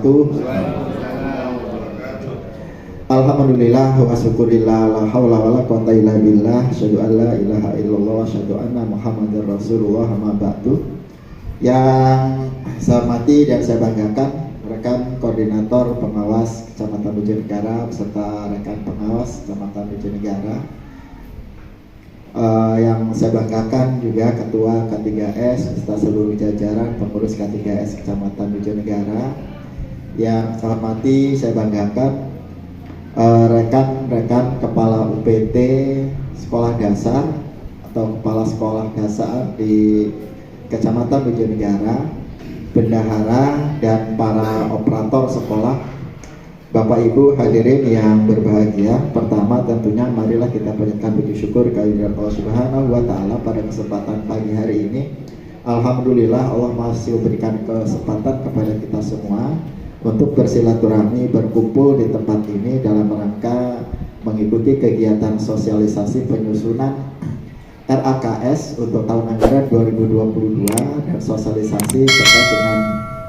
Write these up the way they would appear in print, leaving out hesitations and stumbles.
wabarakatuh. Alhamdulillah wa syukurillah la haula wala quwata illa billah asyhadu an la ilaha illallah wa asyhadu anna muhammadar rasulullah amma ba'du. Yang saya hormati dan saya banggakan rekan koordinator pengawas Kecamatan Bojonegara beserta rekan pengawas Kecamatan Bojonegara. Yang saya banggakan juga Ketua K3S beserta seluruh jajaran pengurus K3S Kecamatan Bojonegara. Yang saya hormati, saya banggakan rekan-rekan kepala UPT sekolah dasar atau kepala sekolah dasar di Kecamatan Bojonegara, bendahara dan para operator sekolah. Bapak Ibu hadirin yang berbahagia, pertama tentunya marilah kita panjatkan puji syukur kehadirat Allah Subhanahu wa taala pada kesempatan pagi hari ini. Alhamdulillah Allah masih memberikan kesempatan kepada kita semua untuk bersilaturahmi, berkumpul di tempat ini dalam rangka mengikuti kegiatan sosialisasi penyusunan RAKS untuk tahun anggaran 2022 dan sosialisasi terkait dengan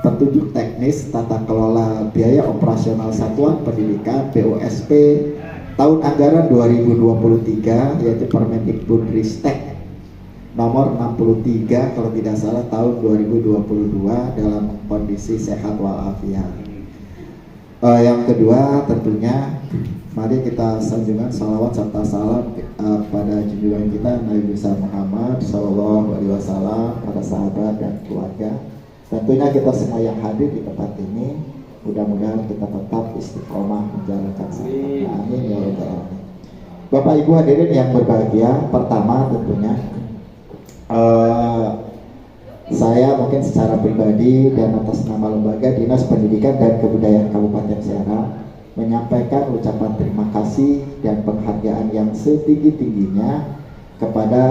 petunjuk teknis tata kelola biaya operasional satuan pendidikan BOSP tahun anggaran 2023, yaitu Permendikbudristek nomor 63 kalau tidak salah tahun 2022 dalam kondisi sehat walafiat. Yang kedua tentunya mari kita sanjungan salawat serta salam pada junjungan kita Nabi besar Muhammad Sallallahu Alaihi Wasallam, para sahabat dan keluarga. Tentunya kita semua yang hadir di tempat ini mudah-mudahan kita tetap istiqomah menjalankan syariat. Amin ya rabbal alamin. Bapak Ibu hadirin yang berbahagia, pertama tentunya saya mungkin secara pribadi dan atas nama lembaga Dinas Pendidikan dan Kebudayaan Kabupaten Serang menyampaikan ucapan terima kasih dan penghargaan yang setinggi-tingginya kepada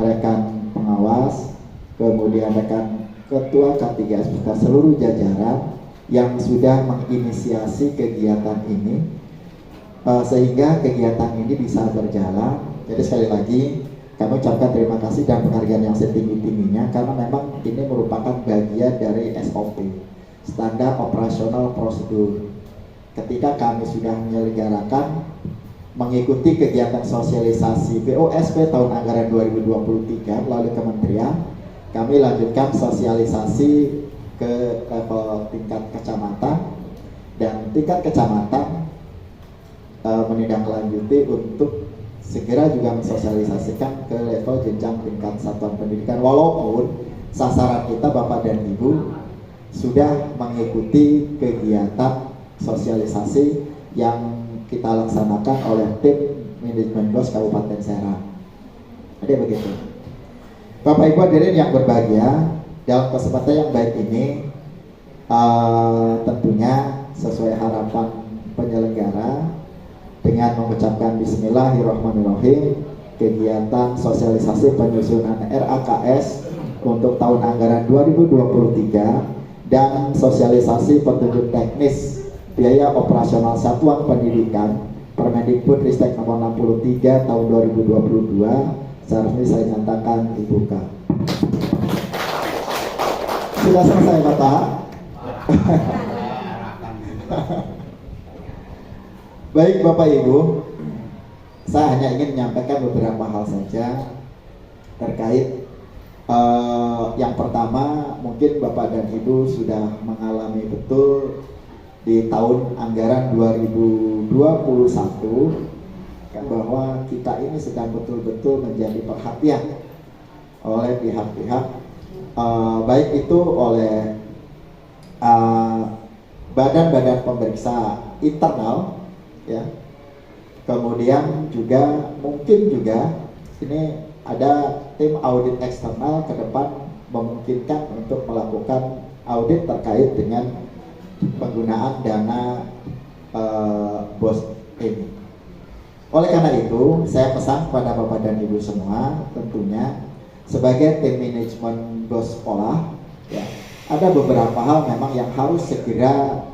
rekan pengawas, kemudian rekan Ketua K3S beserta seluruh jajaran yang sudah menginisiasi kegiatan ini sehingga kegiatan ini bisa berjalan. Jadi sekali lagi kami ucapkan terima kasih dan penghargaan yang setinggi-tingginya karena memang ini merupakan bagian dari SOP, standar operasional prosedur. Ketika kami sudah menyelenggarakan mengikuti kegiatan sosialisasi BOSP tahun anggaran 2023 melalui kementerian, kami lanjutkan sosialisasi ke level tingkat kecamatan dan tingkat kecamatan menindaklanjuti untuk segera juga mensosialisasikan ke level jenjang tingkat satuan pendidikan, walaupun sasaran kita Bapak dan Ibu sudah mengikuti kegiatan sosialisasi yang kita laksanakan oleh tim manajemen BOS Kabupaten Serang. Jadi begitu. Bapak Ibu hadirin yang berbahagia, dalam kesempatan yang baik ini tentunya sesuai harapan penyelenggara dengan mengucapkan bismillahirrahmanirrahim, kegiatan sosialisasi penyusunan RAKS untuk tahun anggaran 2023 dan sosialisasi petunjuk teknis biaya operasional satuan pendidikan Permendikbudristek nomor 63 tahun 2022 seharusnya saya nyatakan dibuka. Sudah selesai Bapak? Baik Bapak Ibu, saya hanya ingin menyampaikan beberapa hal saja terkait yang pertama, mungkin Bapak dan Ibu sudah mengalami betul di tahun anggaran 2021 kan bahwa kita ini sedang betul-betul menjadi perhatian oleh pihak-pihak baik itu oleh badan-badan pemeriksa internal ya, kemudian juga mungkin juga ini ada tim audit eksternal ke depan memungkinkan untuk melakukan audit terkait dengan penggunaan dana BOS ini. Oleh karena itu, saya pesan kepada Bapak dan Ibu semua, tentunya sebagai tim manajemen BOS sekolah, ya, ada beberapa hal memang yang harus segera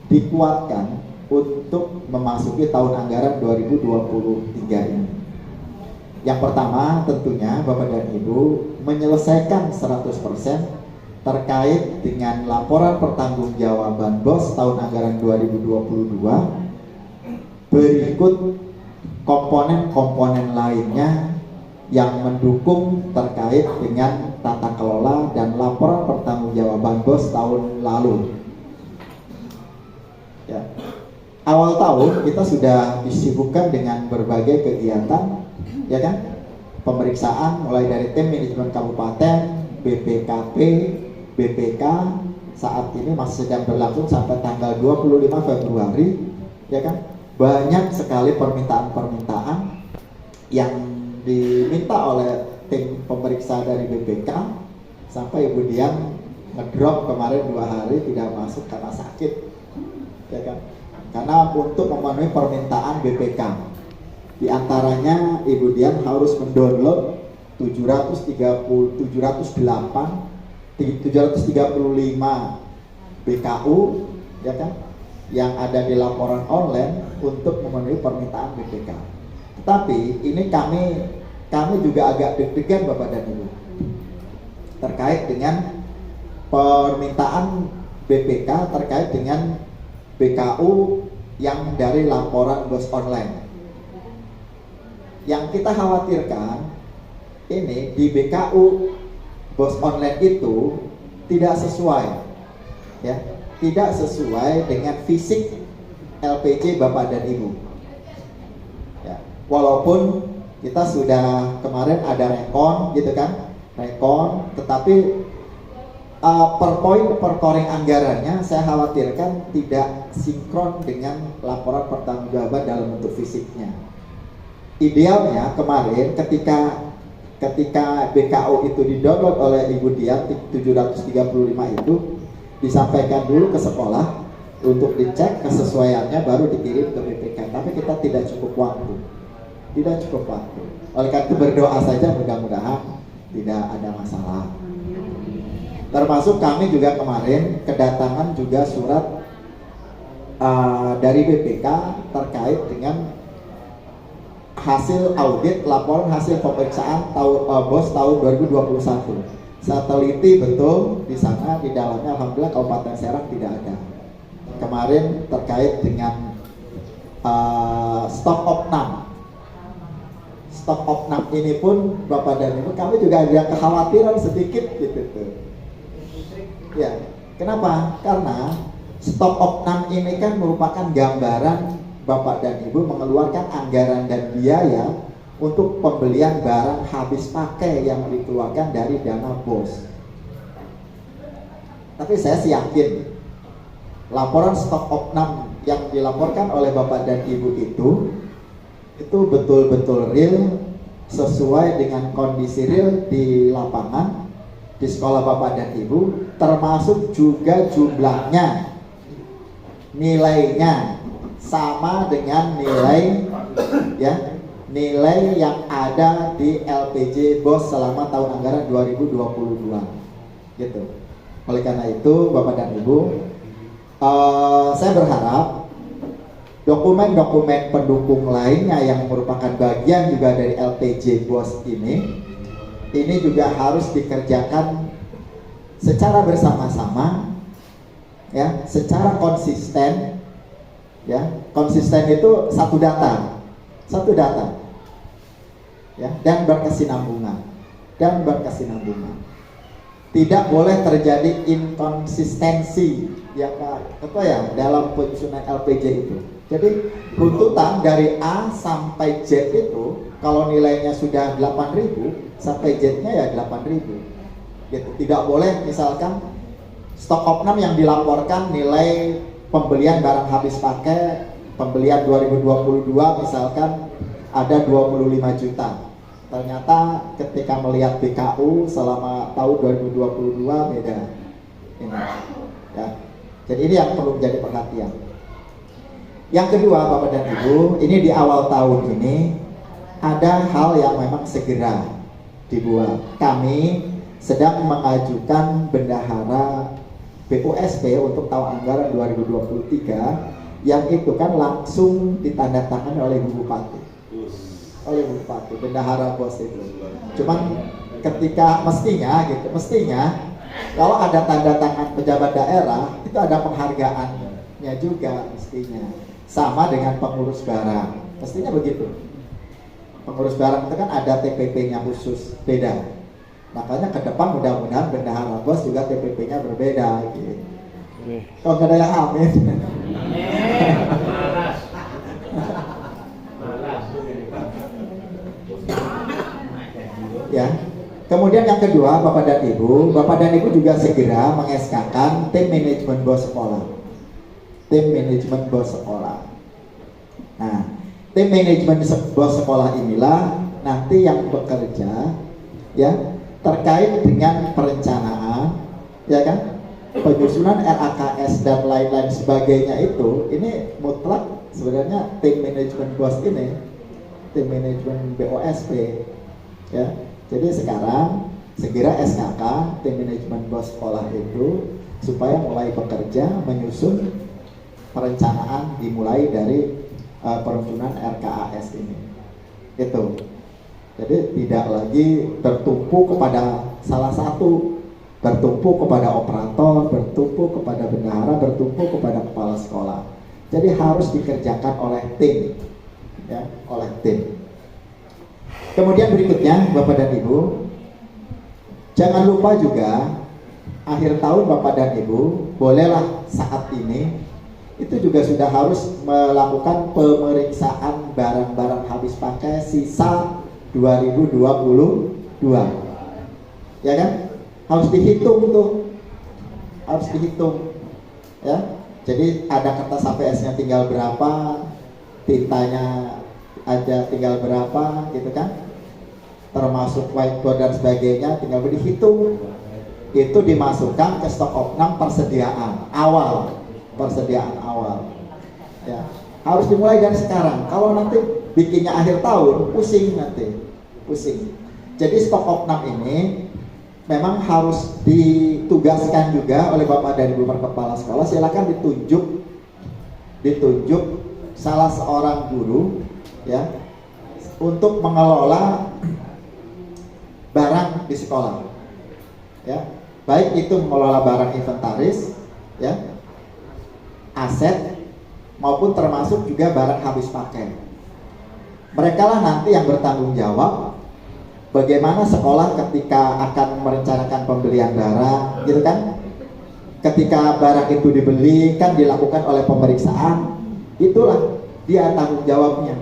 dikuatkan untuk memasuki tahun anggaran 2023 ini. Yang pertama tentunya Bapak dan Ibu menyelesaikan 100% terkait dengan laporan pertanggungjawaban BOS tahun anggaran 2022 berikut komponen-komponen lainnya yang mendukung terkait dengan tata kelola dan laporan pertanggungjawaban BOS tahun lalu. Ya. Awal tahun kita sudah disibukkan dengan berbagai kegiatan, ya kan? Pemeriksaan mulai dari tim manajemen kabupaten, BPKP, BPK saat ini masih sedang berlangsung sampai tanggal 25 Februari, ya kan? Banyak sekali permintaan-permintaan yang diminta oleh tim pemeriksa dari BPK sampai Ibu Dian ngedrop kemarin 2 hari tidak masuk karena sakit, ya kan? Karena untuk memenuhi permintaan BPK, di antaranya Ibu Dian harus mendownload 735 BKU, ya kan, yang ada di laporan online untuk memenuhi permintaan BPK. Tetapi ini kami juga agak deg-degan Bapak dan Ibu terkait dengan permintaan BPK terkait dengan BKU yang dari laporan BOS online. Yang kita khawatirkan ini di BKU BOS online itu tidak sesuai, ya, tidak sesuai dengan fisik LPJ Bapak dan Ibu. Ya, walaupun kita sudah kemarin ada rekon, gitu kan, rekon, tetapi per poin per koring anggarannya saya khawatirkan tidak sinkron dengan laporan pertanggungjawaban dalam bentuk fisiknya. Idealnya kemarin ketika BKU itu didownload oleh Ibu Dian 735 itu disampaikan dulu ke sekolah untuk dicek kesesuaiannya baru dikirim ke BPK. Tapi kita tidak cukup waktu. Oleh karena itu berdoa saja mudah-mudahan tidak ada masalah. Termasuk kami juga kemarin kedatangan juga surat dari BPK terkait dengan hasil audit laporan hasil pemeriksaan BOS tahun 2021. Saya teliti betul di sana, di dalamnya alhamdulillah Kabupaten Serang tidak ada. Kemarin terkait dengan stok opnam ini pun Bapak dan Ibu kami juga ada kekhawatiran sedikit gitu tuh. Ya, kenapa? Karena stok opnam ini kan merupakan gambaran Bapak dan Ibu mengeluarkan anggaran dan biaya untuk pembelian barang habis pakai yang dikeluarkan dari dana BOS. Tapi saya sih yakin laporan stok opnam yang dilaporkan oleh Bapak dan Ibu itu betul-betul real, sesuai dengan kondisi real di lapangan, di sekolah Bapak dan Ibu, termasuk juga jumlahnya, nilainya sama dengan nilai yang ada di LPJ BOS selama tahun anggaran 2022 gitu. Oleh karena itu Bapak dan Ibu, saya berharap dokumen-dokumen pendukung lainnya yang merupakan bagian juga dari LPJ BOS ini juga harus dikerjakan secara bersama-sama, ya, secara konsisten, ya. Konsisten itu satu data, ya, dan berkesinambungan. Tidak boleh terjadi inkonsistensi, ya Pak, dalam penyusunan LPJ itu. Jadi runtutan dari A sampai Z itu kalau nilainya sudah 8.000 sampai Z-nya ya 8.000. Gitu. Tidak boleh misalkan stok opnam yang dilaporkan nilai pembelian barang habis pakai pembelian 2022 misalkan ada 25 juta. Ternyata ketika melihat BKU selama tahun 2022 beda. Ini, ya. Jadi ini yang perlu menjadi perhatian. Yang kedua Bapak dan Ibu, ini di awal tahun ini ada hal yang memang segera dibuat. Kami sedang mengajukan bendahara BUSP untuk tahun anggaran 2023 yang itu kan langsung ditandatangani oleh Ibu Bupati. Bendahara BOS itu. Cuman ketika mestinya Kalau ada tanda tangan pejabat daerah, itu ada penghargaannya juga mestinya. Sama dengan pengurus barang, mestinya begitu. Pengurus barang itu kan ada TPP-nya khusus, beda. Makanya ke depan mudah-mudahan bendahara bos juga TPP-nya berbeda. Gitu. Kalau nggak ada yang amin. Ya. Kemudian yang kedua, Bapak dan Ibu juga segera mengeskakan tim manajemen bos sekolah. Tim manajemen bos sekolah. Nah, tim manajemen bos sekolah inilah nanti yang bekerja ya terkait dengan perencanaan, ya kan, penyusunan RAKS dan lain-lain sebagainya itu. Ini mutlak sebenarnya tim manajemen bos ini, tim manajemen BOSP, ya. Jadi sekarang segera SKK tim manajemen bos sekolah itu supaya mulai bekerja menyusun perencanaan dimulai dari penyusunan RKAS ini. Itu. Jadi tidak lagi bertumpu kepada salah satu, bertumpu kepada operator, bertumpu kepada bendahara, bertumpu kepada kepala sekolah. Jadi harus dikerjakan oleh tim, ya, oleh tim. Kemudian berikutnya, Bapak dan Ibu, jangan lupa juga akhir tahun Bapak dan Ibu, bolehlah saat ini itu juga sudah harus melakukan pemeriksaan barang-barang habis pakai sisa 2022, ya kan? Harus dihitung tuh, harus dihitung, ya. Jadi ada kertas HVS-nya tinggal berapa, tintanya aja tinggal berapa, gitu kan? Termasuk whiteboard dan sebagainya, tinggal dihitung. Itu dimasukkan ke stok opnam persediaan awal, ya. Harus dimulai dari sekarang. Kalau nanti bikinnya akhir tahun, pusing nanti, pusing. Jadi stok opnam ini memang harus ditugaskan juga oleh Bapak dan Ibu kepala sekolah. Silakan ditunjuk salah seorang guru, ya, untuk mengelola barang di sekolah, ya, baik itu mengelola barang inventaris, ya, aset, maupun termasuk juga barang habis pakai. Mereka lah nanti yang bertanggung jawab bagaimana sekolah ketika akan merencanakan pembelian barang, gitu kan? Ketika barang itu dibeli kan dilakukan oleh pemeriksaan, itulah dia tanggung jawabnya,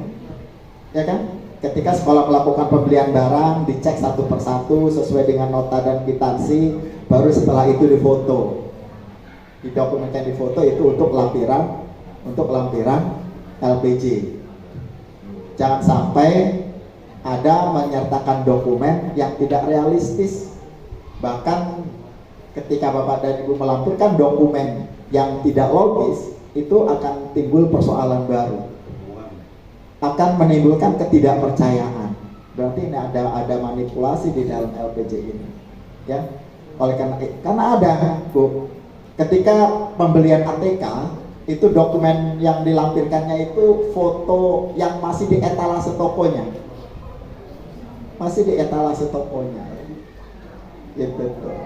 ya kan? Ketika sekolah melakukan pembelian barang, dicek satu persatu sesuai dengan nota dan kwitansi, baru setelah itu difoto, didokumentkan, difoto itu untuk lampiran LPG. Jangan sampai ada menyertakan dokumen yang tidak realistis. Bahkan ketika Bapak dan Ibu melampirkan dokumen yang tidak logis, itu akan timbul persoalan baru, akan menimbulkan ketidakpercayaan. Berarti ini ada manipulasi di dalam LPG ini, ya. Oleh karena ada, Bu, ketika pembelian ATK itu dokumen yang dilampirkannya itu foto yang masih di etalase tokonya, gitu tuh.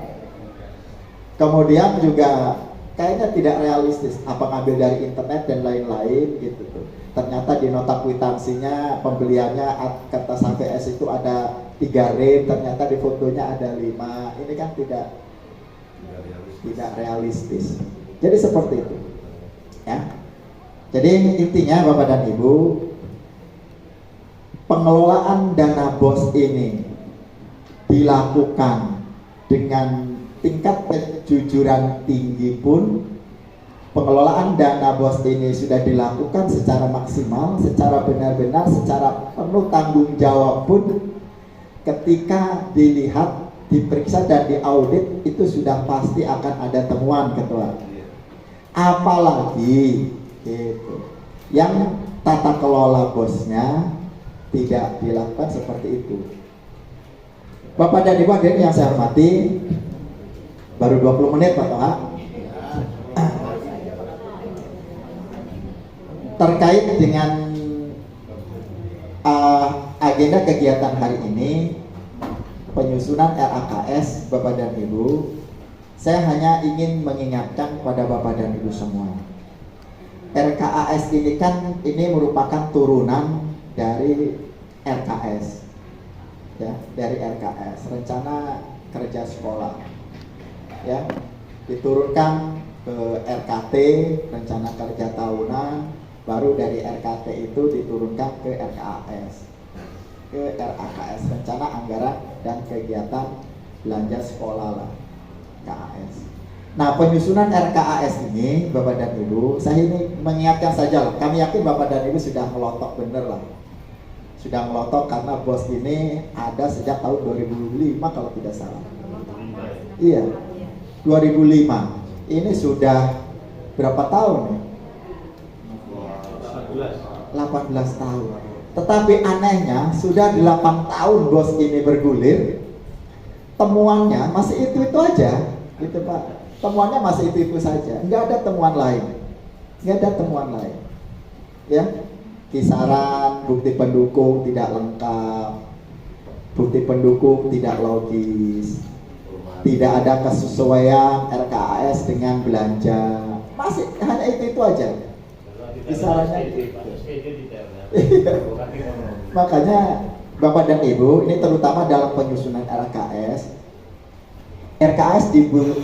Kemudian juga kayaknya tidak realistis, apa ngambil dari internet dan lain-lain, gitu tuh. Ternyata di nota kwitansinya pembeliannya kertas HVS itu ada 3 rem, ternyata di fotonya ada 5. Ini kan tidak realistis. Jadi seperti itu, ya. Jadi intinya Bapak dan Ibu, pengelolaan dana BOS ini dilakukan dengan tingkat kejujuran tinggi pun, pengelolaan dana BOS ini sudah dilakukan secara maksimal, secara benar-benar, secara penuh tanggung jawab pun, ketika dilihat, diperiksa dan diaudit itu sudah pasti akan ada temuan, Ketua. Apalagi gitu, yang tata kelola BOS-nya tidak dilakukan seperti itu. Bapak dan Ibu hadirin yang saya hormati, baru 20 menit Pak Toha. Terkait dengan agenda kegiatan hari ini, penyusunan RAKS, Bapak dan Ibu, Saya hanya ingin mengingatkan kepada Bapak dan Ibu semua, RKAS ini kan ini merupakan turunan dari RKS, ya, dari RKS, rencana kerja sekolah, ya, diturunkan ke RKT, rencana kerja tahunan, baru dari RKT itu diturunkan ke RKAS, rencana anggaran dan kegiatan belanja sekolah lah, KAS. Nah, penyusunan RKAS ini, Bapak dan Ibu, saya ini mengingatkan saja, kami yakin Bapak dan Ibu sudah ngelotok bener lah, sudah ngelotok karena bos ini ada sejak tahun 2005 kalau tidak salah. Iya, 2005. Ini sudah berapa tahun ya? 18 tahun. Tetapi anehnya sudah 8 tahun bos ini bergulir, temuannya masih itu aja, gitu Pak. Temuannya masih itu saja, nggak ada temuan lain, ya. Kisaran bukti pendukung tidak lengkap, bukti pendukung tidak logis, tidak ada kesesuaian RKAS dengan belanja, masih hanya itu aja. Kisarannya itu. Makanya Bapak dan Ibu, ini terutama dalam penyusunan RKAS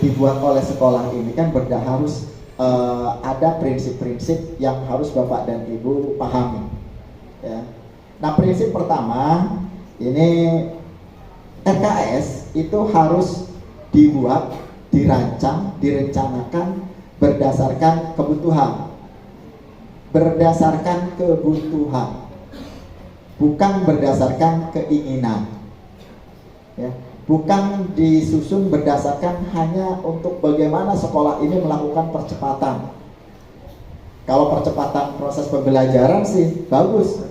dibuat oleh sekolah ini kan harus ada prinsip-prinsip yang harus Bapak dan Ibu pahami, ya. Nah, prinsip pertama ini RKAS itu harus dibuat, dirancang, direncanakan berdasarkan kebutuhan, bukan berdasarkan keinginan, ya. Bukan disusun berdasarkan hanya untuk bagaimana sekolah ini melakukan percepatan. Kalau percepatan proses pembelajaran sih bagus,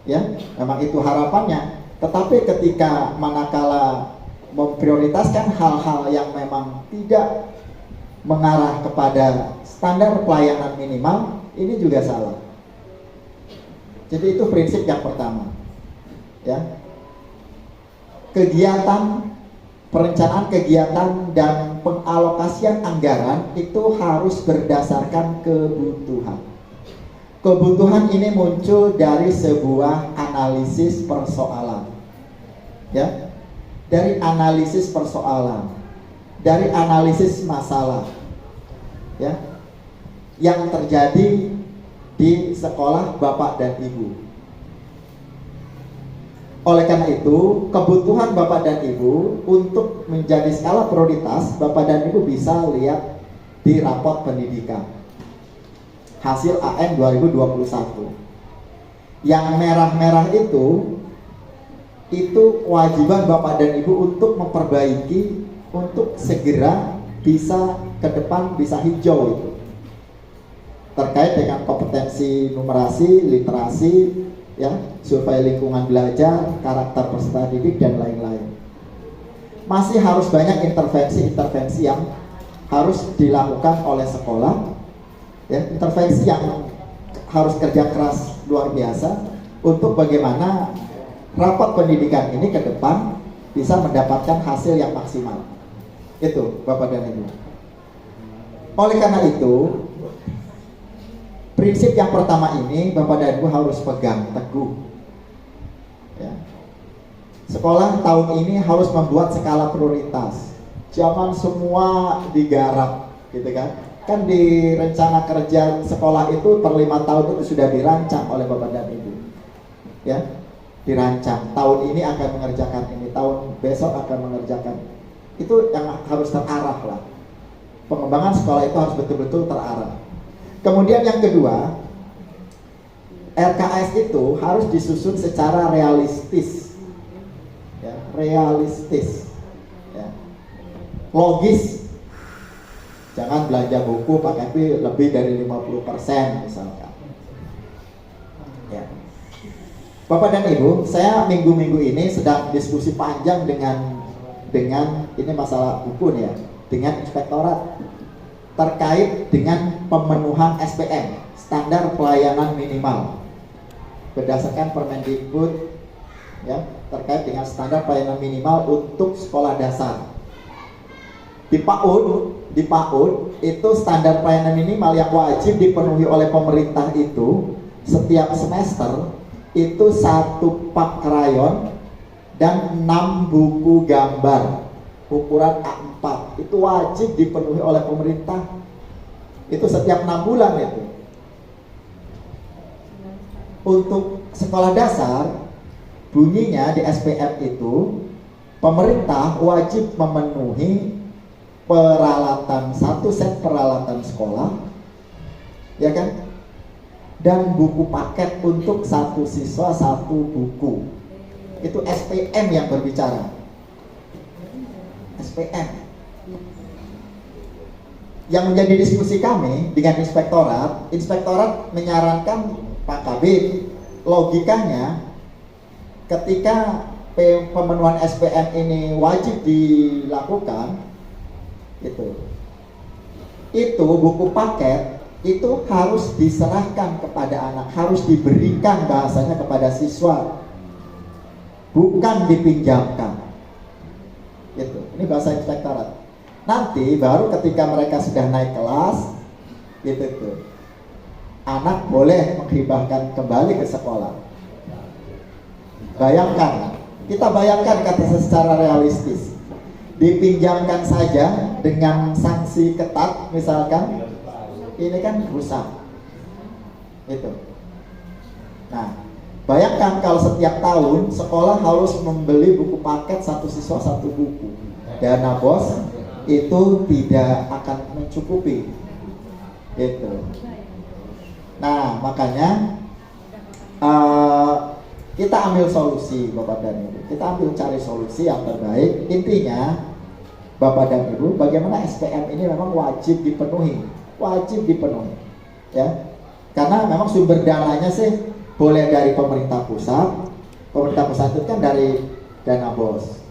ya, memang itu harapannya. Tetapi ketika manakala memprioritaskan hal-hal yang memang tidak mengarah kepada standar pelayanan minimal, ini juga salah. Jadi itu prinsip yang pertama, ya. Perencanaan kegiatan dan pengalokasian anggaran itu harus berdasarkan kebutuhan. Kebutuhan ini muncul dari sebuah analisis persoalan, ya, dari analisis persoalan, dari analisis masalah, ya, yang terjadi di sekolah Bapak dan Ibu. Oleh karena itu, kebutuhan Bapak dan Ibu untuk menjadi skala prioritas, Bapak dan Ibu bisa lihat di rapot pendidikan hasil AN 2021. Yang merah-merah itu kewajiban Bapak dan Ibu untuk memperbaiki, untuk segera bisa ke depan, bisa hijau itu, terkait dengan kompetensi numerasi, literasi, ya, survei lingkungan belajar, karakter peserta didik, dan lain-lain. Masih harus banyak intervensi yang harus dilakukan oleh sekolah, ya, intervensi yang harus kerja keras luar biasa untuk bagaimana rapat pendidikan ini ke depan bisa mendapatkan hasil yang maksimal. Itu Bapak dan Ibu. Oleh karena itu, prinsip yang pertama ini Bapak dan Ibu harus pegang teguh, ya. Sekolah tahun ini harus membuat skala prioritas. Jangan semua digarap, gitu kan? Kan di rencana kerja sekolah itu per 5 tahun itu sudah dirancang oleh Bapak dan Ibu, ya, dirancang. Tahun ini akan mengerjakan ini, tahun besok akan mengerjakan. Itu yang harus terarah lah. Pengembangan sekolah itu harus betul-betul terarah. Kemudian yang kedua, RKAS itu harus disusun secara realistis, ya, ya, logis. Jangan belanja buku pakai lebih dari 50% misalkan, ya. Bapak dan Ibu, saya minggu-minggu ini sedang diskusi panjang dengan ini masalah buku nih, ya, dengan inspektorat terkait dengan pemenuhan SPM, standar pelayanan minimal, berdasarkan Permendikbud, ya, terkait dengan standar pelayanan minimal untuk sekolah dasar. Di PAUD itu standar pelayanan minimal yang wajib dipenuhi oleh pemerintah itu setiap semester itu 1 pak krayon dan 6 buku gambar ukuran A4 itu wajib dipenuhi oleh pemerintah. Itu setiap 6 bulan itu. Untuk sekolah dasar bunyinya di SPM itu pemerintah wajib memenuhi peralatan, 1 set peralatan sekolah, ya kan, dan buku paket untuk 1 siswa 1 buku. Itu SPM yang berbicara. SPM. Yang menjadi diskusi kami dengan inspektorat menyarankan Pak Kabid, logikanya ketika pemenuhan SPM ini wajib dilakukan, itu buku paket itu harus diserahkan kepada anak, harus diberikan bahasanya kepada siswa, bukan dipinjamkan. Ini bahasa inspektorat. Nanti baru ketika mereka sudah naik kelas, anak boleh menghibahkan kembali ke sekolah. Bayangkan, kita bayangkan kata secara realistis. Dipinjamkan saja dengan sanksi ketat, misalkan ini kan rusak. Nah, bayangkan kalau setiap tahun sekolah harus membeli buku paket 1 siswa 1 buku. Dana BOS itu tidak akan mencukupi. Nah, makanya kita ambil solusi, Bapak dan Ibu. Kita ambil cari solusi yang terbaik. Intinya, Bapak dan Ibu, bagaimana SPM ini memang wajib dipenuhi, ya. Karena memang sumber dananya sih boleh dari pemerintah pusat. Pemerintah pusat itu kan dari dana BOS.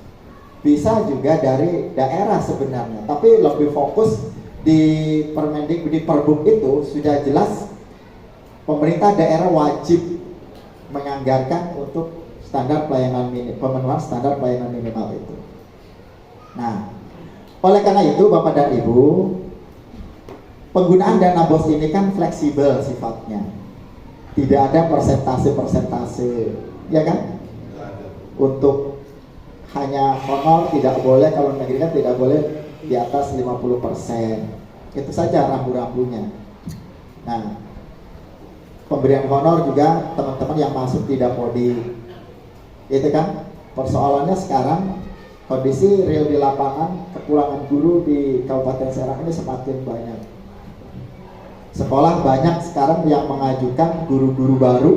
Bisa juga dari daerah sebenarnya. Tapi lebih fokus di Perbuk itu sudah jelas pemerintah daerah wajib menganggarkan untuk standar pelayanan pemenuhan standar pelayanan minimal itu. Nah, oleh karena itu Bapak dan Ibu, penggunaan dana BOS ini kan fleksibel sifatnya. Tidak ada persentase, ya kan? Untuk hanya honor tidak boleh, kalau negeri kan tidak boleh di atas 50%. Itu saja rambu-rambunya. Nah, pemberian honor juga teman-teman yang masuk tidak Dapodi. Itu kan persoalannya sekarang kondisi real di lapangan, kekurangan guru di Kabupaten Serang ini semakin banyak. Sekolah banyak sekarang yang mengajukan guru-guru baru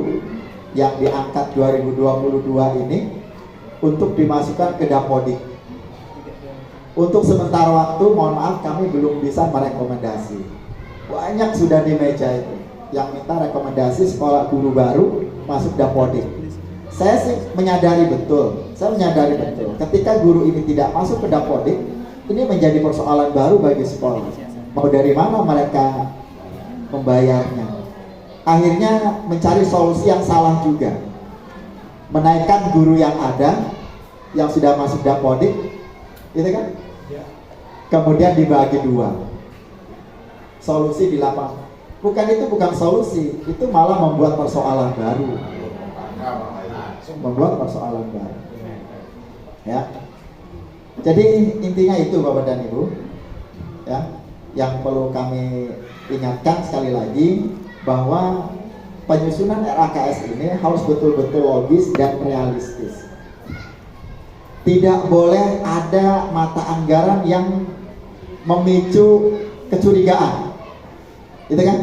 yang diangkat 2022 ini untuk dimasukkan ke Dapodi. Untuk sementara waktu, mohon maaf kami belum bisa merekomendasi. Banyak sudah di meja itu yang minta rekomendasi sekolah guru baru masuk Dapodi. Saya sih menyadari betul ketika guru ini tidak masuk ke Dapodi, ini menjadi persoalan baru bagi sekolah. Mau dari mana mereka membayarnya? Akhirnya mencari solusi yang salah juga. Menaikkan guru yang ada yang sudah masuk Dapodi, itu kan? Kemudian dibagi 2. Solusi di lapangan. Bukan solusi, itu malah membuat persoalan baru. Ya. Jadi intinya itu Bapak dan Ibu, ya, yang perlu kami ingatkan sekali lagi bahwa penyusunan RAKS ini harus betul-betul logis dan realistis. Tidak boleh ada mata anggaran yang memicu kecurigaan. Itu kan?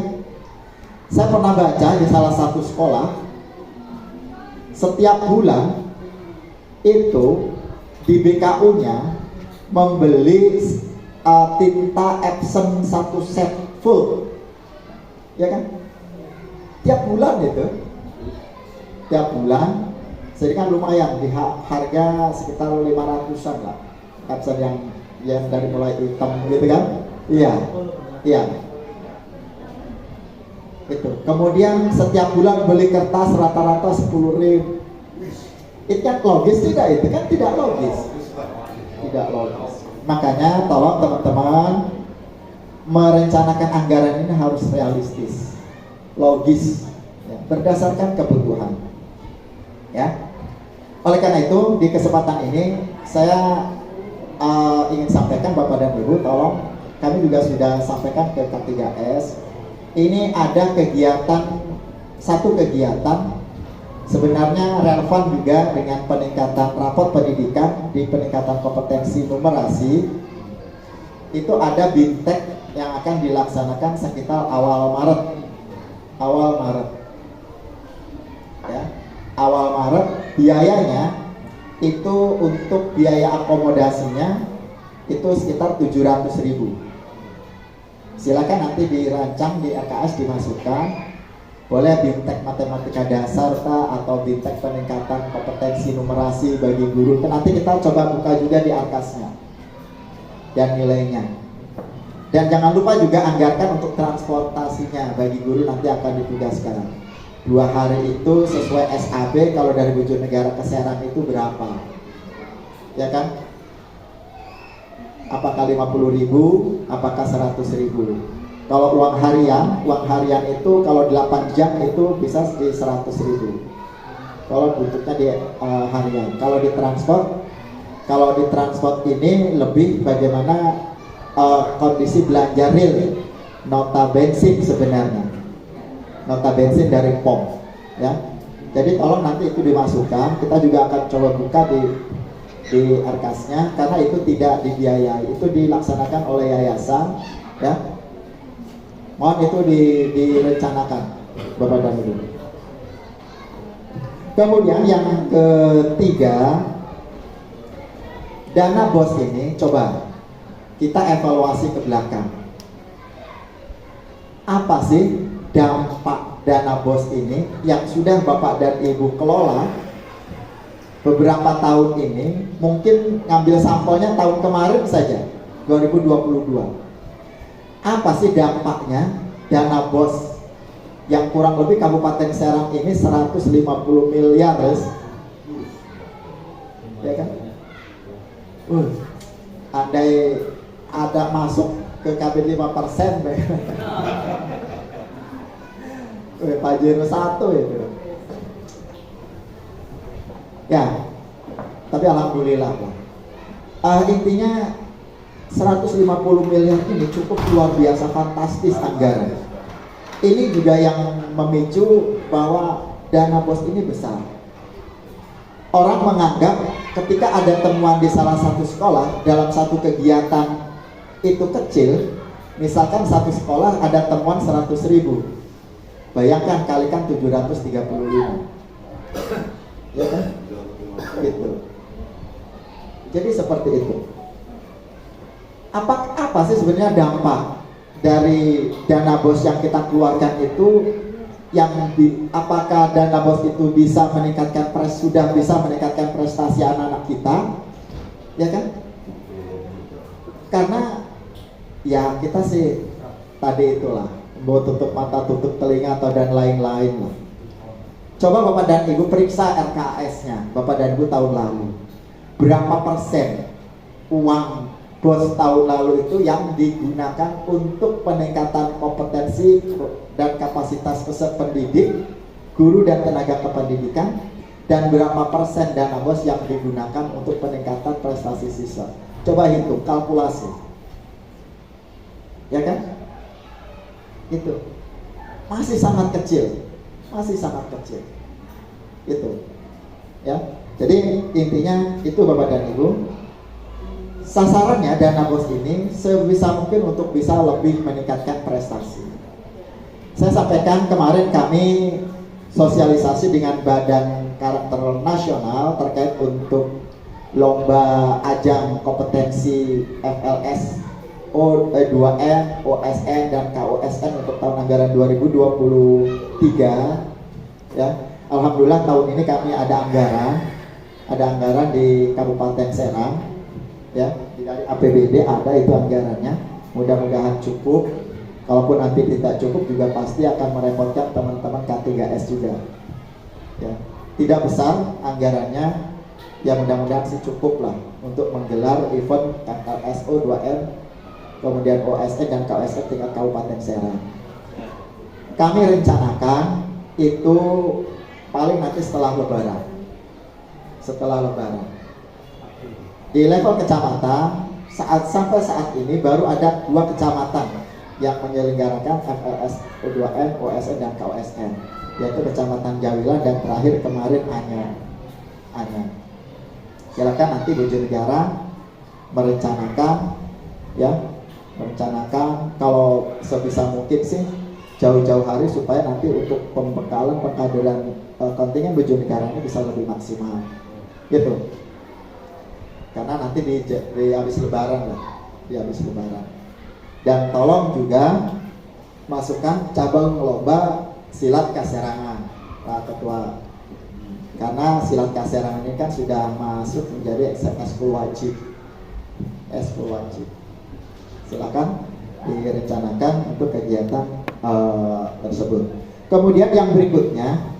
Saya pernah baca di salah satu sekolah, setiap bulan itu di BKU-nya membeli tinta Epson 1 set full, ya kan? Tiap bulan itu, jadi kan lumayan di harga sekitar 500-an lah, Epson yang dari mulai hitam gitu kan? Iya. Itu. Kemudian setiap bulan beli kertas rata-rata 10.000. Itu kan logis tidak? Itu kan tidak logis. Makanya tolong teman-teman merencanakan anggaran ini harus realistis, logis, ya, berdasarkan kebutuhan. Ya. Oleh karena itu di kesempatan ini saya ingin sampaikan Bapak dan Ibu, tolong kami juga sudah sampaikan ke K3S. Ini ada satu kegiatan sebenarnya relevan juga dengan peningkatan rapot pendidikan di peningkatan kompetensi numerasi. Itu ada BIMTEK yang akan dilaksanakan sekitar awal Maret. Ya, awal Maret. Biayanya itu untuk biaya akomodasinya itu sekitar 700.000. Silakan nanti dirancang di RKS, dimasukkan. Boleh BIMTEK matematika dasar atau BIMTEK peningkatan kompetensi numerasi bagi guru. Nanti kita coba buka juga di arkasnya dan nilainya. Dan jangan lupa juga anggarkan untuk transportasinya bagi guru, nanti akan ditugaskan. 2 hari itu sesuai SAB, kalau dari Bojonegara ke Serang itu berapa? Ya kan? Apakah 50.000, apakah 100.000? Kalau uang harian itu kalau 8 jam itu bisa di 100.000. Kalau bentuknya di harian. Kalau di transport ini lebih bagaimana kondisi belanja real, nota bensin sebenarnya, nota bensin dari POM, ya. Jadi tolong nanti itu dimasukkan. Kita juga akan coba buka di arkasnya, karena itu tidak dibiayai, itu dilaksanakan oleh yayasan, ya. Mohon itu direncanakan Bapak dan Ibu. Kemudian yang ketiga, dana BOS ini coba kita evaluasi ke belakang. Apa sih dampak dana BOS ini yang sudah Bapak dan Ibu kelola beberapa tahun ini? Mungkin ngambil sampelnya tahun kemarin saja, 2022. Apa sih dampaknya dana BOS yang kurang lebih Kabupaten Serang ini 150 miliar, ya kan? Andai ada masuk ke kabin 5%, Pajero 1 itu. Ya, tapi alhamdulillah lah. Intinya 150 miliar ini cukup luar biasa, fantastis anggaran. Ini juga yang memicu bahwa dana BOS ini besar. Orang menganggap ketika ada temuan di salah satu sekolah dalam satu kegiatan itu kecil, misalkan satu sekolah ada temuan 100.000, bayangkan kalikan 735, ya kan? Gitu. Jadi seperti itu. Apa sih sebenarnya dampak dari dana BOS yang kita keluarkan itu? Apakah dana BOS itu bisa meningkatkan sudah bisa meningkatkan prestasi anak-anak kita, ya kan? Karena ya kita sih tadi itulah, mau tutup mata tutup telinga atau dan lain-lain lah. Coba Bapak dan Ibu periksa RKS-nya Bapak dan Ibu tahun lalu, berapa persen uang BOS tahun lalu itu yang digunakan untuk peningkatan kompetensi dan kapasitas peserta pendidik, guru dan tenaga kependidikan, dan berapa persen dana BOS yang digunakan untuk peningkatan prestasi siswa. Coba hitung, kalkulasi, ya kan? Itu masih sangat kecil, itu, ya. Jadi intinya itu Bapak dan Ibu. Sasarannya dana BOS ini sebisa mungkin untuk bisa lebih meningkatkan prestasi. Saya sampaikan kemarin kami sosialisasi dengan Badan Karakter Nasional terkait untuk lomba ajang kompetensi FLS, O2N, OSN dan KOSN untuk tahun anggaran 2023. Ya, alhamdulillah tahun ini kami ada anggaran di Kabupaten Serang. Ya, dari APBD ada itu anggarannya. Mudah-mudahan cukup. Kalaupun nanti tidak cukup juga pasti akan merepotkan teman-teman K3S juga. Ya, tidak besar anggarannya, Ya mudah-mudahan sih cukup lah untuk menggelar event MLSO 2M, kemudian OSN dan KOSN tingkat Kabupaten Serang. Kami rencanakan itu paling nanti setelah Lebaran. Setelah Lebaran. Di level kecamatan, sampai saat ini baru ada 2 kecamatan yang menyelenggarakan MLS O2N, OSN dan KOSN, yaitu Kecamatan Jawilan dan terakhir kemarin Anyar. Silakan nanti Bojonegara merencanakan kalau sebisa mungkin sih jauh-jauh hari supaya nanti untuk pembekalan pengkaderan kontingen Bojonegara ini bisa lebih maksimal gitu, karena nanti di habis lebaran lah, dan tolong juga masukkan cabang lomba silat Kaserangan, Pak Ketua, karena silat Kaserangan ini kan sudah masuk menjadi ekskul wajib. Silakan direncanakan untuk kegiatan tersebut. Kemudian yang berikutnya,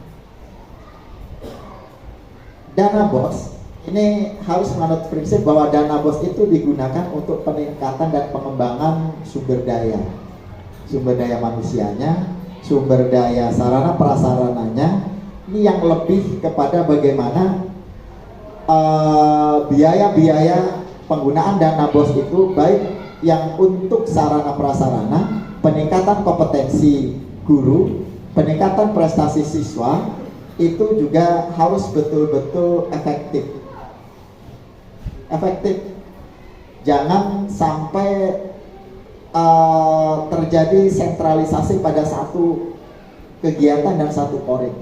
dana BOS ini harus menganut prinsip bahwa dana BOS itu digunakan untuk peningkatan dan pengembangan sumber daya manusianya, sumber daya sarana prasarananya. Ini yang lebih kepada bagaimana biaya-biaya penggunaan dana BOS itu, baik yang untuk sarana prasarana, peningkatan kompetensi guru, peningkatan prestasi siswa, itu juga harus betul-betul efektif. Jangan sampai terjadi sentralisasi pada satu kegiatan dan satu koring.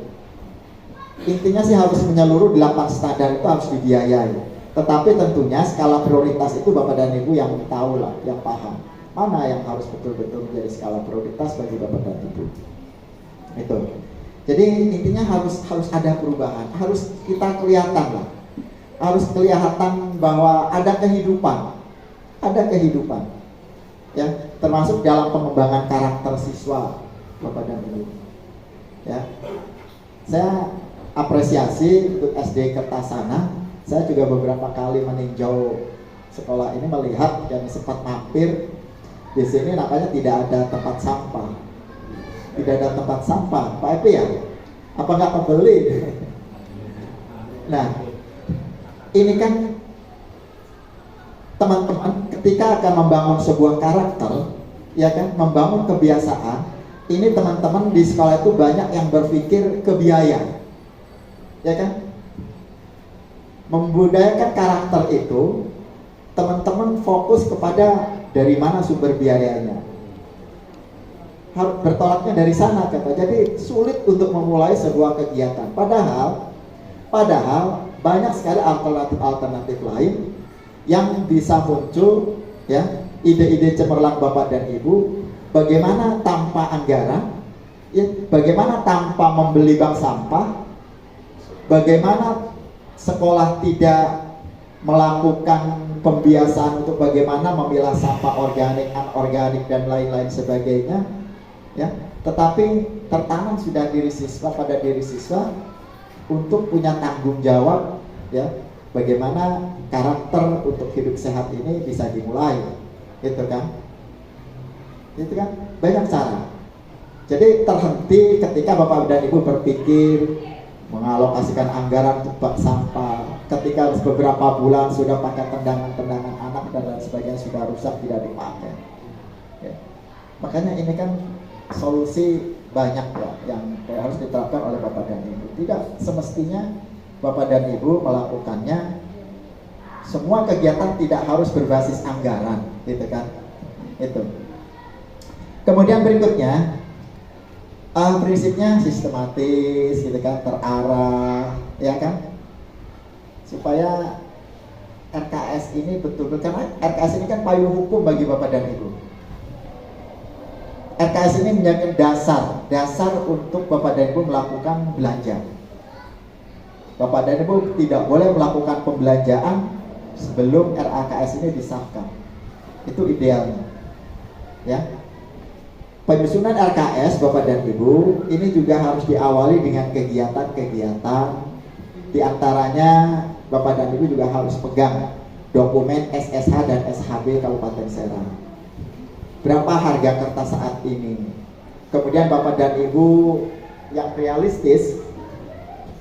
Intinya sih harus menyeluruh 8 standar itu harus dibiayai. Tetapi tentunya skala prioritas itu Bapak dan Ibu yang tahu lah, yang paham mana yang harus betul-betul menjadi skala prioritas bagi Bapak dan Ibu. Itu. Jadi intinya harus ada perubahan, harus kita kelihatan lah, harus kelihatan bahwa ada kehidupan, ya, termasuk dalam pengembangan karakter siswa Bapak dan Ibu. Ya, saya apresiasi untuk SD Kertasana. Saya juga beberapa kali meninjau sekolah ini, melihat dan sempat mampir di sini. Nampaknya tidak ada tempat sampah. Pak Epi ya? Apa nggak pembeli? Nah, ini kan teman-teman ketika akan membangun sebuah karakter, ya kan, membangun kebiasaan. Ini teman-teman di sekolah itu banyak yang berpikir ke biaya, ya kan? Membudayakan karakter itu, teman-teman fokus kepada dari mana sumber biayanya, harus bertolaknya dari sana, kata. Jadi sulit untuk memulai sebuah kegiatan. Padahal banyak sekali alternatif lain yang bisa muncul, ya, ide-ide cemerlang Bapak dan Ibu. Bagaimana tanpa anggaran, ya, bagaimana tanpa membeli bank sampah, bagaimana sekolah tidak melakukan pembiasaan untuk bagaimana memilah sampah organik, anorganik dan lain-lain sebagainya, ya. Tetapi tertanam sudah pada diri siswa untuk punya tanggung jawab, ya, bagaimana karakter untuk hidup sehat ini bisa dimulai, gitu kan? Banyak cara. Jadi terhenti ketika Bapak dan Ibu berpikir mengalokasikan anggaran untuk bak sampah, ketika beberapa bulan sudah pakai tendangan anak dan lain sebagainya sudah rusak, tidak dipakai, ya. Makanya ini kan solusi banyak ya yang harus diterapkan oleh Bapak dan Ibu. Tidak semestinya Bapak dan Ibu melakukannya. Semua kegiatan tidak harus berbasis anggaran, gitu kan? Itu. Kemudian berikutnya, prinsipnya sistematis, gitu kan, terarah, ya kan, supaya RKS ini betul-betul, karena RKS ini kan payung hukum bagi Bapak dan Ibu. RKS ini menjadi dasar untuk Bapak dan Ibu melakukan belanja. Bapak dan Ibu tidak boleh melakukan pembelanjaan sebelum RKS ini disahkan. Itu idealnya, ya. Penyusunan RKS Bapak dan Ibu ini juga harus diawali dengan kegiatan-kegiatan Di antaranya Bapak dan Ibu juga harus pegang dokumen SSH dan SHB Kabupaten Serang. Berapa harga kertas saat ini? Kemudian Bapak dan Ibu yang realistis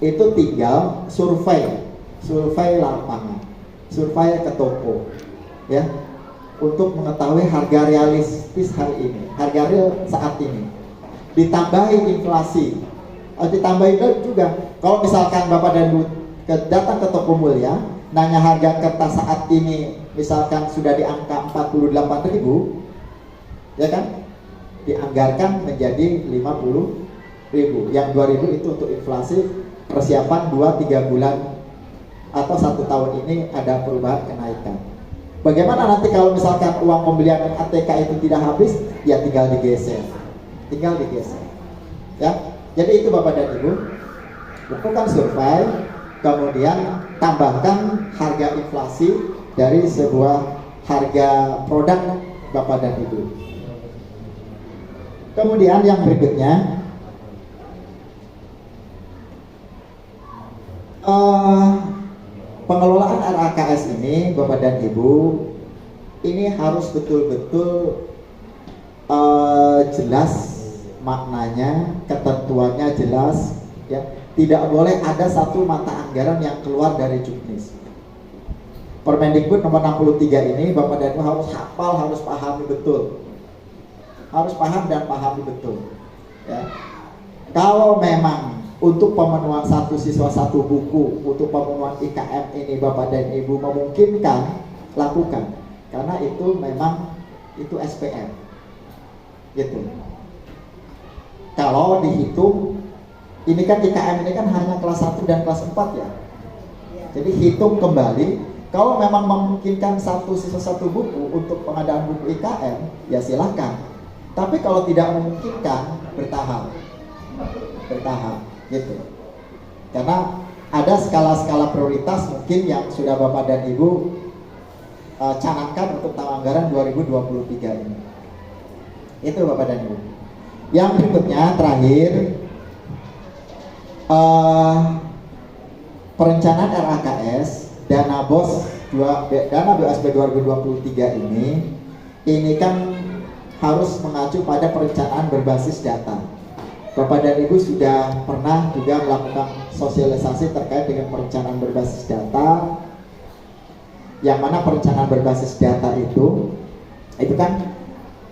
itu tinggal survei lapangan, survei ke toko, ya, untuk mengetahui harga realistis hari ini, harga real saat ini. Ditambahi inflasi, ditambahi juga. Kalau misalkan Bapak dan Ibu datang ke toko Mulia, nanya harga kertas saat ini, misalkan sudah di angka 48.000, ya kan? Dianggarkan menjadi 50.000. Yang 2.000 itu untuk inflasi persiapan 2-3 bulan atau 1 tahun ini ada perubahan kenaikan. Bagaimana nanti kalau misalkan uang pembelian ATK itu tidak habis, ya tinggal digeser. Ya. Jadi itu Bapak dan Ibu, lakukan survei, kemudian tambahkan harga inflasi dari sebuah harga produk Bapak dan Ibu. Kemudian yang berikutnya, pengelolaan RAKS ini Bapak dan Ibu, ini harus betul-betul jelas maknanya, ketentuannya jelas, ya. Tidak boleh ada satu mata anggaran yang keluar dari Juknis. Permendikbud nomor 63 ini Bapak dan Ibu harus hafal, harus pahami betul. Harus paham dan pahami betul, ya. Kalau memang untuk pemenuhan satu siswa satu buku, untuk pemenuhan IKM ini Bapak dan Ibu memungkinkan, lakukan. Karena itu memang itu SPM, gitu. Kalau dihitung, ini kan IKM ini kan hanya kelas 1 dan kelas 4, ya. Jadi hitung kembali, kalau memang memungkinkan satu siswa satu buku untuk pengadaan buku IKM, ya silahkan. Tapi kalau tidak memungkinkan, bertahap, gitu. Karena ada skala-skala prioritas mungkin yang sudah Bapak dan Ibu canangkan untuk tahun anggaran 2023 ini. Itu Bapak dan Ibu. Yang berikutnya terakhir, perencanaan RAKS dana BOSB 2023 ini kan harus mengacu pada perencanaan berbasis data. Bapak dan Ibu sudah pernah juga melakukan sosialisasi terkait dengan perencanaan berbasis data, yang mana perencanaan berbasis data itu kan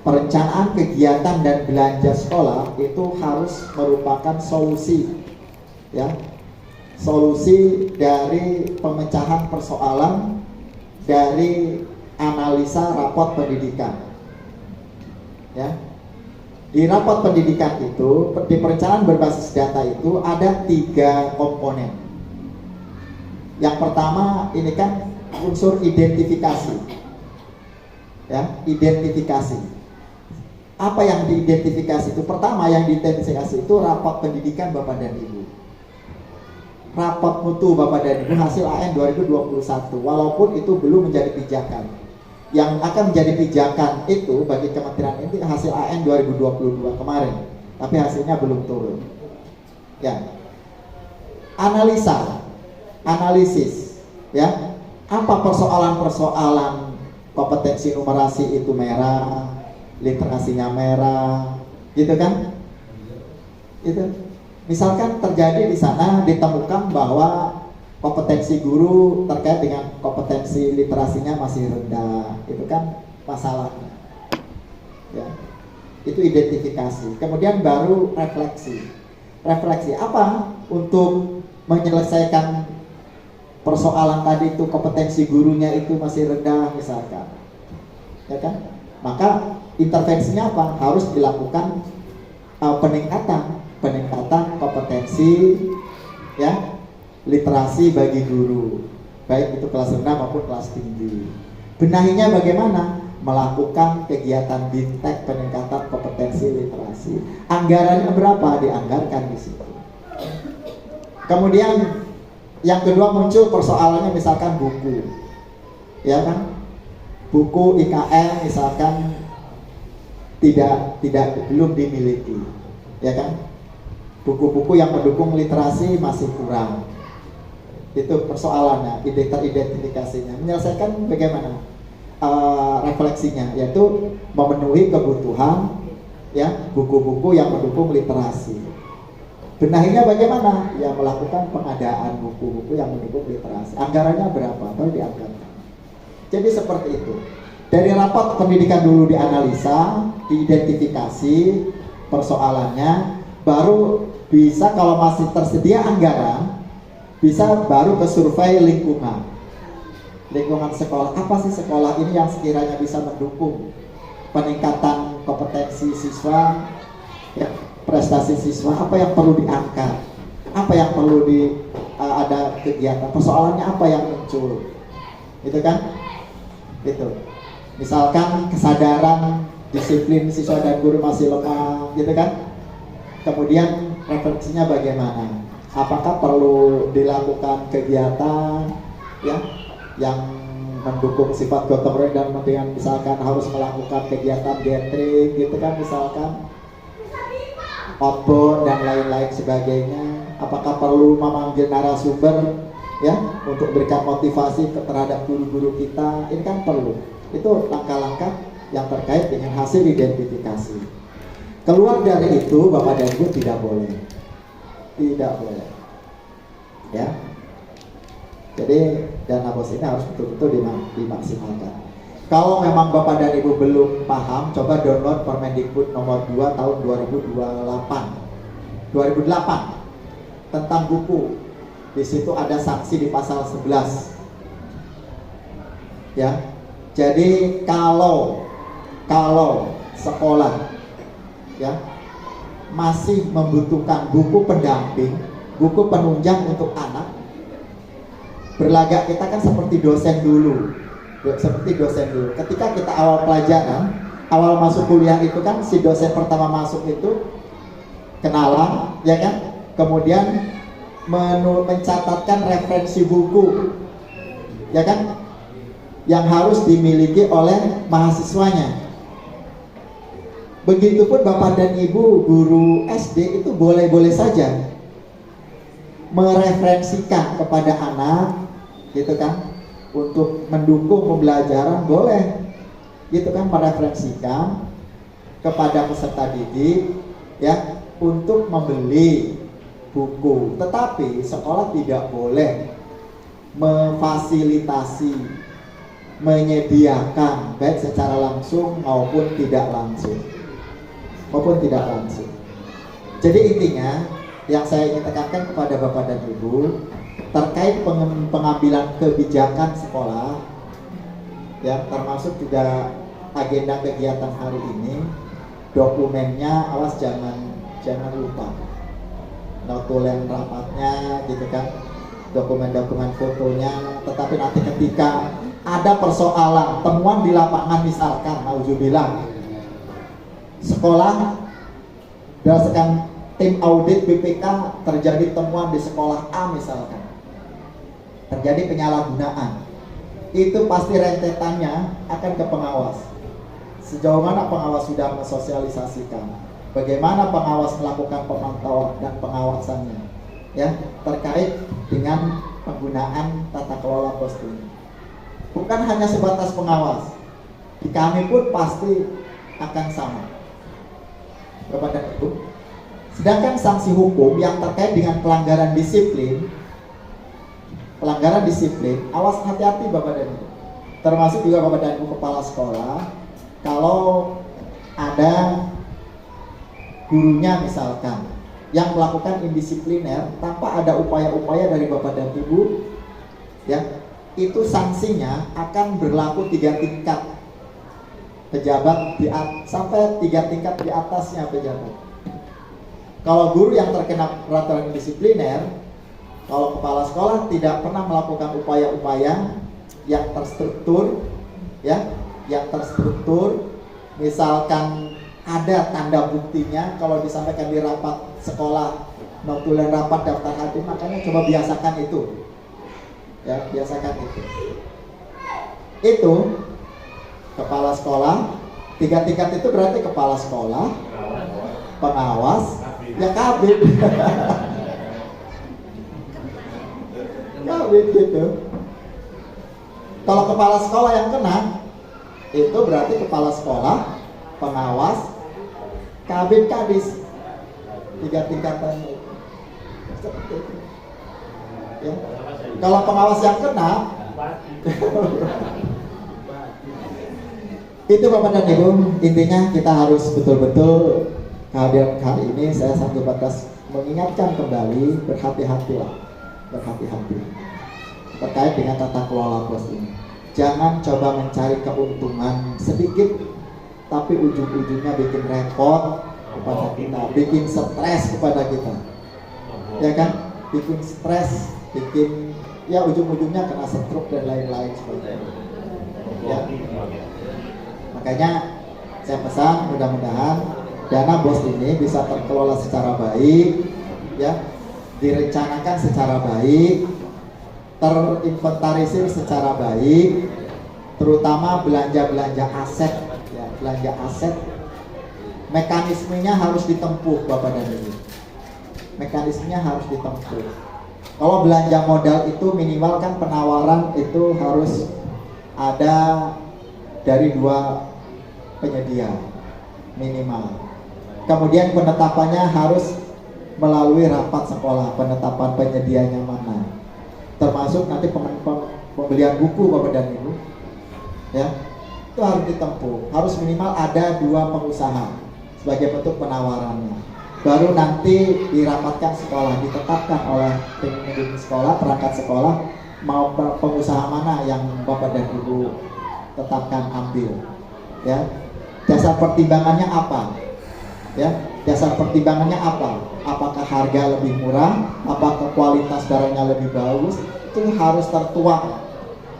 perencanaan kegiatan dan belanja sekolah itu harus merupakan solusi, ya, solusi dari pemecahan persoalan dari analisa rapot pendidikan, ya. Di rapot pendidikan itu, di perencanaan berbasis data itu ada 3 komponen. Yang pertama ini kan unsur identifikasi, ya, identifikasi. Apa yang diidentifikasi itu? Pertama yang diidentifikasi itu rapot pendidikan Bapak dan Ibu, rapot mutu Bapak dan Ibu hasil AN 2021, walaupun itu belum menjadi pijakan. Yang akan menjadi pijakan itu bagi kementerian ini hasil AN 2022 kemarin, tapi hasilnya belum turun, ya. Analisis, ya, apa persoalan kompetensi numerasi itu merah, literasinya merah, gitu kan? Itu misalkan terjadi di sana ditemukan bahwa kompetensi guru terkait dengan kompetensi literasinya masih rendah, itu kan masalahnya, ya. Itu identifikasi. Kemudian baru refleksi apa untuk menyelesaikan persoalan tadi itu, kompetensi gurunya itu masih rendah misalkan, ya kan? Maka intervensinya apa? Harus dilakukan peningkatan kompetensi, ya, literasi bagi guru, baik itu kelas rendah maupun kelas tinggi. Benahinya bagaimana? Melakukan kegiatan bintek peningkatan kompetensi literasi. Anggarannya berapa? Dianggarkan di situ. Kemudian yang kedua muncul persoalannya misalkan buku, ya kan? Buku IKM misalkan belum dimiliki, ya kan? Buku-buku yang mendukung literasi masih kurang. Itu persoalannya, identifikasinya. Menyelesaikan bagaimana? Refleksinya, yaitu memenuhi kebutuhan ya buku-buku yang mendukung literasi. Benahinya bagaimana? Ya melakukan pengadaan buku-buku yang mendukung literasi. Anggarannya berapa? Baru dianggarkan. Jadi seperti itu. Dari rapat pendidikan dulu dianalisa, diidentifikasi persoalannya, baru bisa kalau masih tersedia anggaran, bisa baru ke survei lingkungan sekolah. Apa sih sekolah ini yang sekiranya bisa mendukung peningkatan kompetensi siswa, ya, prestasi siswa, apa yang perlu diangkat, apa yang perlu ada kegiatan, persoalannya apa yang muncul, gitu kan? Gitu. Misalkan kesadaran disiplin siswa dan guru masih lemah, gitu kan? Kemudian refleksinya bagaimana? Apakah perlu dilakukan kegiatan ya yang mendukung sifat gotong royong dan dengan misalkan harus melakukan kegiatan gathering gitu kan, misalkan outbound dan lain-lain sebagainya. Apakah perlu memanggil narasumber ya untuk berikan motivasi terhadap guru-guru kita? Ini kan perlu. Itu langkah-langkah yang terkait dengan hasil identifikasi. Keluar dari itu Bapak dan Ibu tidak boleh, ya. Jadi dana bos ini harus betul-betul dimaksimalkan. Kalau memang Bapak dan Ibu belum paham, coba download Permendikbud nomor 2 tahun 2008 tentang buku. Di situ ada sanksi di pasal 11. Ya. Jadi kalau sekolah ya masih membutuhkan buku pendamping, buku penunjang untuk anak, berlagak kita kan seperti dosen dulu. Ketika kita awal pelajaran, awal masuk kuliah itu kan si dosen pertama masuk itu kenalan, ya kan? Kemudian mencatatkan referensi buku, ya kan? Yang harus dimiliki oleh mahasiswanya. Begitupun Bapak dan Ibu guru SD itu boleh-boleh saja mereferensikan kepada anak, gitu kan, untuk mendukung pembelajaran boleh, gitu kan, mereferensikan kepada peserta didik, ya, untuk membeli buku. Tetapi sekolah tidak boleh memfasilitasi, menyediakan baik secara langsung maupun tidak langsung. Jadi intinya yang saya ingin tekankan kepada Bapak dan Ibu terkait pengambilan kebijakan sekolah, ya, termasuk juga agenda kegiatan hari ini, dokumennya awas jangan lupa, notulen rapatnya, gitu kan, dokumen fotonya. Tetapi nanti ketika ada persoalan temuan di lapangan, misalkan nauzubillah sekolah berdasarkan tim audit BPK terjadi temuan di sekolah A, misalkan terjadi penyalahgunaan, itu pasti rentetannya akan ke pengawas. Sejauh mana pengawas sudah mensosialisasikan, bagaimana pengawas melakukan pemantauan dan pengawasannya, ya, terkait dengan penggunaan tata kelola pos ini. Bukan hanya sebatas pengawas, di kami pun pasti akan sama kepada itu. Sedangkan sanksi hukum yang terkait dengan pelanggaran disiplin, awas hati-hati Bapak dan Ibu. Termasuk juga Bapak dan Ibu kepala sekolah, kalau ada gurunya misalkan yang melakukan indisipliner tanpa ada upaya-upaya dari Bapak dan Ibu, ya, itu sanksinya akan berlaku 3 tingkat pejabat sampai 3 tingkat di atasnya pejabat. Kalau guru yang terkena peraturan disipliner, kalau kepala sekolah tidak pernah melakukan upaya-upaya yang terstruktur, ya, misalkan ada tanda buktinya, kalau disampaikan di rapat sekolah, notulen rapat daftar hadir, makanya coba biasakan itu. Ya, biasakan itu. Itu kepala sekolah, 3 tingkat itu berarti kepala sekolah, pengawas, ya kabit. Kabin gitu. Kalau kepala sekolah yang kena, itu berarti kepala sekolah, pengawas, kabin kadis, 3 tingkatan itu. Seperti itu. Ya. Kalau pengawas yang kena, itu Bapak dan Ibu, intinya kita harus betul-betul kehadiran kali ini saya satu batas mengingatkan kembali, berhati-hatilah, berhati-hati terkait dengan tata kelola pos ini. Jangan coba mencari keuntungan sedikit, tapi ujung-ujungnya bikin repot kepada kita, bikin stres kepada kita, ya kan? Bikin stres, bikin ya ujung-ujungnya kena stroke dan lain-lain sebagainya. Ya. Makanya saya pesan mudah-mudahan dana BOS ini bisa terkelola secara baik, ya, direncanakan secara baik, terinventarisir secara baik, terutama belanja-belanja aset, ya, belanja aset. Mekanismenya harus ditempuh Bapak dan Ibu. Mekanismenya harus ditempuh. Kalau belanja modal itu minimal kan penawaran itu harus ada dari 2 penyedia minimal. Kemudian penetapannya harus melalui rapat sekolah, penetapan penyedianya mana. Termasuk nanti pembelian buku Bapak dan Ibu. Ya. Itu harus ditempuh. Harus minimal ada 2 pengusaha sebagai bentuk penawarannya. Baru nanti dirapatkan sekolah, ditetapkan oleh pemimpin sekolah, perangkat sekolah, mau pengusaha mana yang Bapak dan Ibu tetapkan ambil. Ya. Dasar pertimbangannya apa? Ya, dasar pertimbangannya apa? Apakah harga lebih murah? Apakah kualitas barangnya lebih bagus? Itu harus tertuang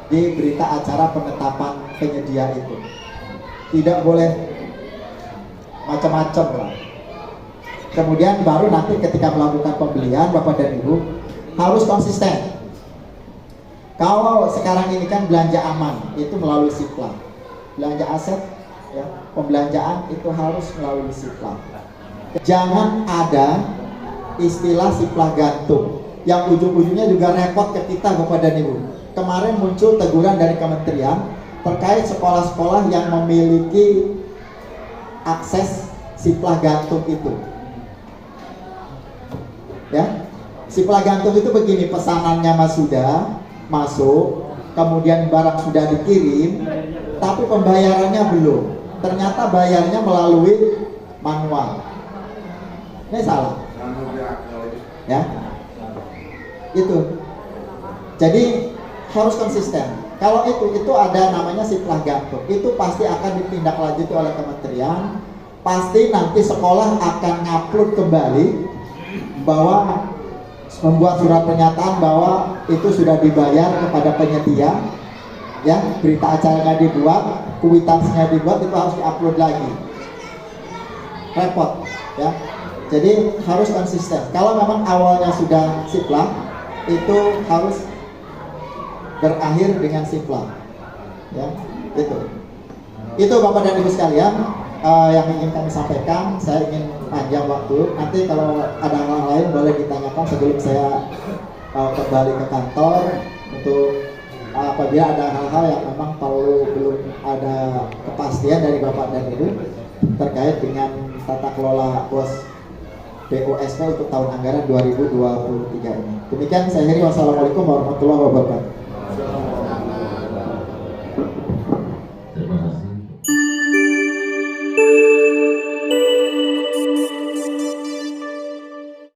di berita acara penetapan penyedia itu. Tidak boleh macam-macam lah. Kemudian baru nanti ketika melakukan pembelian Bapak dan Ibu harus konsisten. Kalau sekarang ini kan belanja aman itu melalui Sipla. Belanja aset, ya, pembelanjaan itu harus melalui Sipla. Jangan ada istilah Sipla gantung yang ujung-ujungnya juga repot ke kita Bapak dan Ibu. Kemarin muncul teguran dari kementerian terkait sekolah-sekolah yang memiliki akses Sipla gantung itu. Ya, Sipla gantung itu begini, pesanannya sudah masuk, kemudian barang sudah dikirim, tapi pembayarannya belum. Ternyata bayarnya melalui manual. Ini salah. Ya. Itu. Jadi harus konsisten. Kalau itu ada namanya Sipla gantung. Itu pasti akan ditindaklanjuti oleh kementerian. Pasti nanti sekolah akan ngupload kembali bahwa membuat surat pernyataan bahwa itu sudah dibayar kepada penyedia. Ya, berita acaranya dibuat, kuitansinya dibuat, itu harus diupload lagi. Repot, ya. Jadi harus konsisten. Kalau memang awalnya sudah Sipla, itu harus berakhir dengan Sipla. Ya, itu. Itu Bapak dan Ibu sekalian yang ingin kami sampaikan. Saya ingin panjang waktu. Nanti kalau ada hal lain boleh ditanyakan sebelum saya kembali ke kantor untuk apabila ada hal-hal yang memang belum ada kepastian dari Bapak dan Ibu terkait dengan tata kelola BOS BOSP untuk tahun anggaran 2023 ini. Demikian saya Heri, wassalamualaikum warahmatullahi wabarakatuh.